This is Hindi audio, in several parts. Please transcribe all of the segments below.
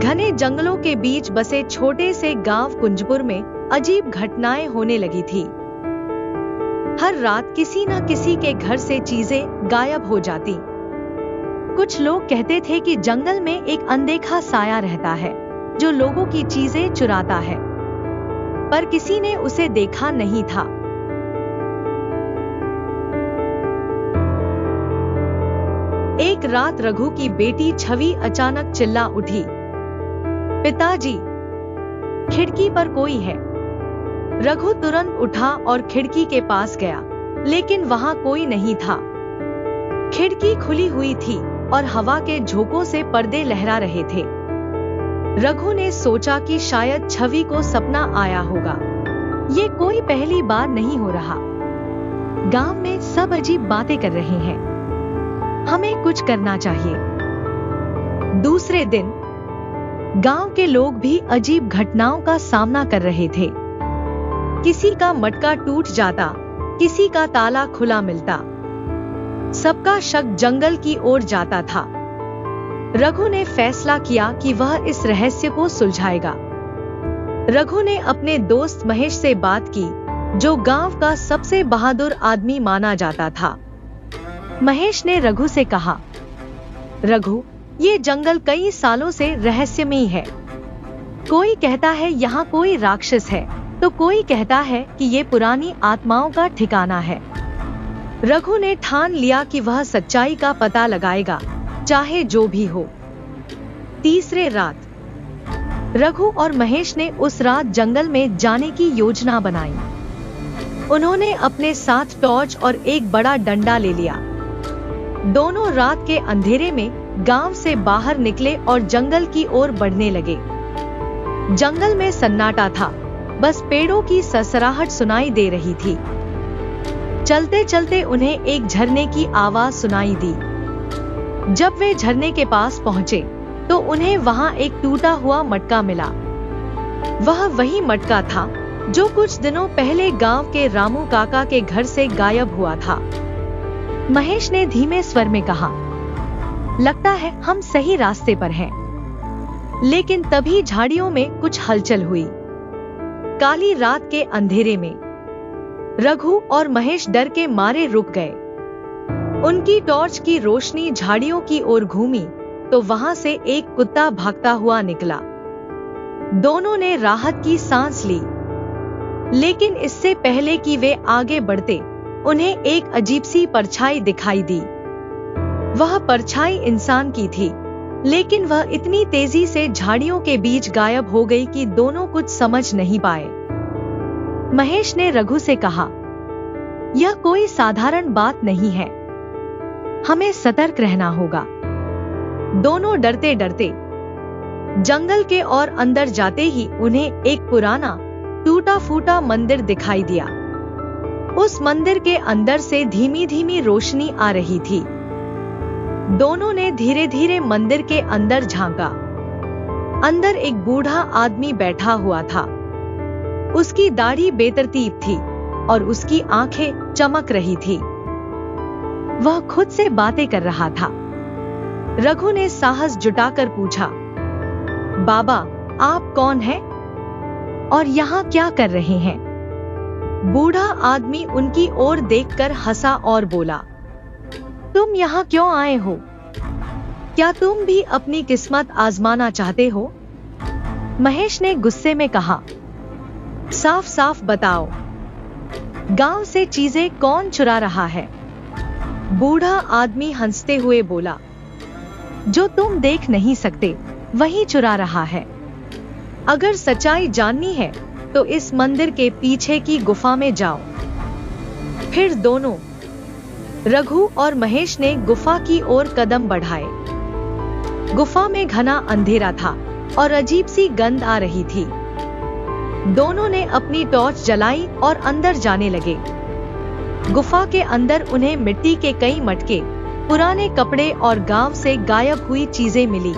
घने जंगलों के बीच बसे छोटे से गांव कुंजपुर में अजीब घटनाएं होने लगी थी। हर रात किसी न किसी के घर से चीजें गायब हो जाती। कुछ लोग कहते थे कि जंगल में एक अनदेखा साया रहता है जो लोगों की चीजें चुराता है, पर किसी ने उसे देखा नहीं था। एक रात रघु की बेटी छवि अचानक चिल्ला उठी, पिताजी, खिड़की पर कोई है। रघु तुरंत उठा और खिड़की के पास गया, लेकिन वहां कोई नहीं था। खिड़की खुली हुई थी और हवा के झोंकों से पर्दे लहरा रहे थे। रघु ने सोचा कि शायद छवि को सपना आया होगा। ये कोई पहली बार नहीं हो रहा। गांव में सब अजीब बातें कर रहे हैं, हमें कुछ करना चाहिए। दूसरे दिन गांव के लोग भी अजीब घटनाओं का सामना कर रहे थे। किसी का मटका टूट जाता, किसी का ताला खुला मिलता। सबका शक जंगल की ओर जाता था। रघु ने फैसला किया कि वह इस रहस्य को सुलझाएगा। रघु ने अपने दोस्त महेश से बात की, जो गांव का सबसे बहादुर आदमी माना जाता था। महेश ने रघु से कहा, रघु, ये जंगल कई सालों से रहस्यमयी है। कोई कहता है यहाँ कोई राक्षस है, तो कोई कहता है कि ये पुरानी आत्माओं का ठिकाना है। रघु ने ठान लिया कि वह सच्चाई का पता लगाएगा, चाहे जो भी हो। तीसरे रात रघु और महेश ने उस रात जंगल में जाने की योजना बनाई। उन्होंने अपने साथ टॉर्च और एक बड़ा डंडा ले लिया। दोनों रात के अंधेरे में गांव से बाहर निकले और जंगल की ओर बढ़ने लगे। जंगल में सन्नाटा था, बस पेड़ों की सरसराहट सुनाई दे रही थी। चलते चलते उन्हें एक झरने की आवाज सुनाई दी। जब वे झरने के पास पहुंचे तो उन्हें वहां एक टूटा हुआ मटका मिला। वह वही मटका था जो कुछ दिनों पहले गांव के रामू काका के घर से गायब हुआ था। महेश ने धीमे स्वर में कहा, लगता है हम सही रास्ते पर हैं। लेकिन तभी झाड़ियों में कुछ हलचल हुई। काली रात के अंधेरे में रघु और महेश डर के मारे रुक गए। उनकी टॉर्च की रोशनी झाड़ियों की ओर घूमी तो वहां से एक कुत्ता भागता हुआ निकला। दोनों ने राहत की सांस ली, लेकिन इससे पहले कि वे आगे बढ़ते, उन्हें एक अजीब सी परछाई दिखाई दी। वह परछाई इंसान की थी, लेकिन वह इतनी तेजी से झाड़ियों के बीच गायब हो गई कि दोनों कुछ समझ नहीं पाए। महेश ने रघु से कहा, यह कोई साधारण बात नहीं है, हमें सतर्क रहना होगा। दोनों डरते डरते जंगल के और अंदर जाते ही उन्हें एक पुराना टूटा फूटा मंदिर दिखाई दिया। उस मंदिर के अंदर से धीमी धीमी रोशनी आ रही थी। दोनों ने धीरे धीरे मंदिर के अंदर झांका। अंदर एक बूढ़ा आदमी बैठा हुआ था। उसकी दाढ़ी बेतरतीब थी और उसकी आंखें चमक रही थी। वह खुद से बातें कर रहा था। रघु ने साहस जुटाकर पूछा, बाबा, आप कौन हैं और यहाँ क्या कर रहे हैं? बूढ़ा आदमी उनकी ओर देखकर हंसा और बोला, तुम यहाँ क्यों आए हो? क्या तुम भी अपनी किस्मत आजमाना चाहते हो? महेश ने गुस्से में कहा, साफ साफ बताओ, गांव से चीजें कौन चुरा रहा है? बूढ़ा आदमी हंसते हुए बोला, जो तुम देख नहीं सकते वही चुरा रहा है। अगर सच्चाई जाननी है तो इस मंदिर के पीछे की गुफा में जाओ। फिर दोनों, रघु और महेश ने गुफा की ओर कदम बढ़ाए। गुफा में घना अंधेरा था और अजीब सी गंध आ रही थी। दोनों ने अपनी टॉर्च जलाई और अंदर जाने लगे। गुफा के अंदर उन्हें मिट्टी के कई मटके, पुराने कपड़े और गांव से गायब हुई चीजें मिली।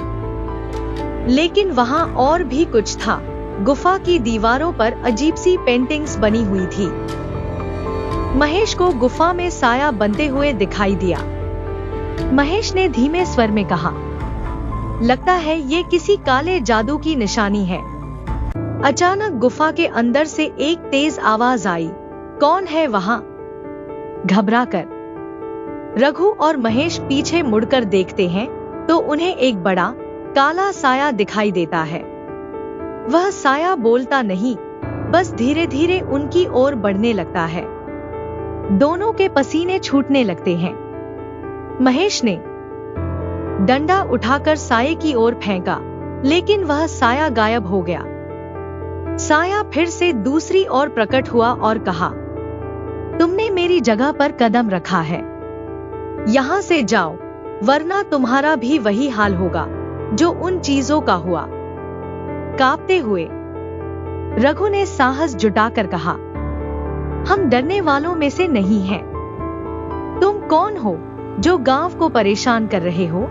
लेकिन वहां और भी कुछ था। गुफा की दीवारों पर अजीब सी पेंटिंग्स बनी हुई थी। महेश को गुफा में साया बनते हुए दिखाई दिया। महेश ने धीमे स्वर में कहा, लगता है ये किसी काले जादू की निशानी है। अचानक गुफा के अंदर से एक तेज आवाज आई, कौन है वहां? घबराकर रघु और महेश पीछे मुड़कर देखते हैं तो उन्हें एक बड़ा काला साया दिखाई देता है। वह साया बोलता नहीं, बस धीरे धीरे उनकी ओर बढ़ने लगता है। दोनों के पसीने छूटने लगते हैं। महेश ने डंडा उठाकर साये की ओर फेंका, लेकिन वह साया गायब हो गया। साया फिर से दूसरी ओर प्रकट हुआ और कहा, तुमने मेरी जगह पर कदम रखा है, यहां से जाओ, वरना तुम्हारा भी वही हाल होगा जो उन चीजों का हुआ। कांपते हुए रघु ने साहस जुटाकर कहा, हम डरने वालों में से नहीं हैं। तुम कौन हो जो गांव को परेशान कर रहे हो?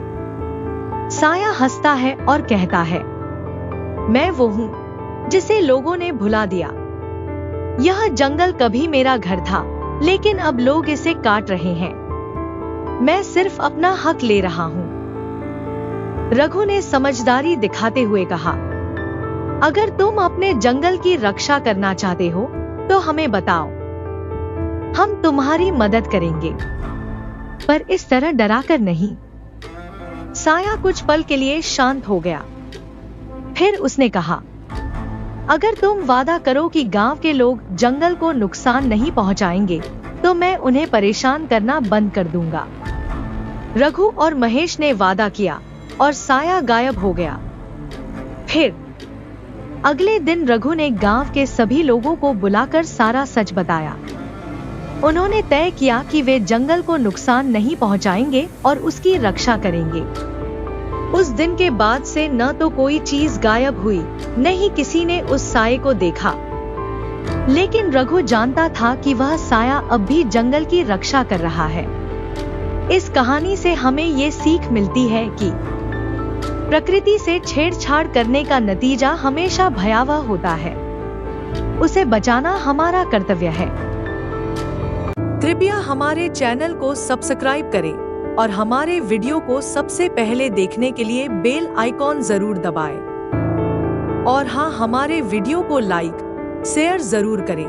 साया हंसता है और कहता है, मैं वो हूं जिसे लोगों ने भुला दिया। यह जंगल कभी मेरा घर था, लेकिन अब लोग इसे काट रहे हैं। मैं सिर्फ अपना हक ले रहा हूं। रघु ने समझदारी दिखाते हुए कहा, अगर तुम अपने जंगल की रक्षा करना चाहते हो तो हमें बताओ, हम तुम्हारी मदद करेंगे, पर इस तरह डराकर नहीं। साया कुछ पल के लिए शांत हो गया। फिर उसने कहा, अगर तुम वादा करो कि गांव के लोग जंगल को नुकसान नहीं पहुंचाएंगे, तो मैं उन्हें परेशान करना बंद कर दूंगा। रघु और महेश ने वादा किया और साया गायब हो गया। फिर अगले दिन रघु ने गांव के सभी लोगों को बुलाकर सारा सच बताया। उन्होंने तय किया कि वे जंगल को नुकसान नहीं पहुंचाएंगे और उसकी रक्षा करेंगे। उस दिन के बाद से न तो कोई चीज गायब हुई, न ही किसी ने उस साये को देखा। लेकिन रघु जानता था कि वह साया अब भी जंगल की रक्षा कर रहा है। इस कहानी से हमें ये सीख मिलती है कि प्रकृति से छेड़छाड़ करने का नतीजा हमेशा भयावह होता है। उसे बचाना हमारा कर्तव्य है। कृपया हमारे चैनल को सब्सक्राइब करें और हमारे वीडियो को सबसे पहले देखने के लिए बेल आइकॉन जरूर दबाएं। और हाँ, हमारे वीडियो को लाइक, शेयर जरूर करें।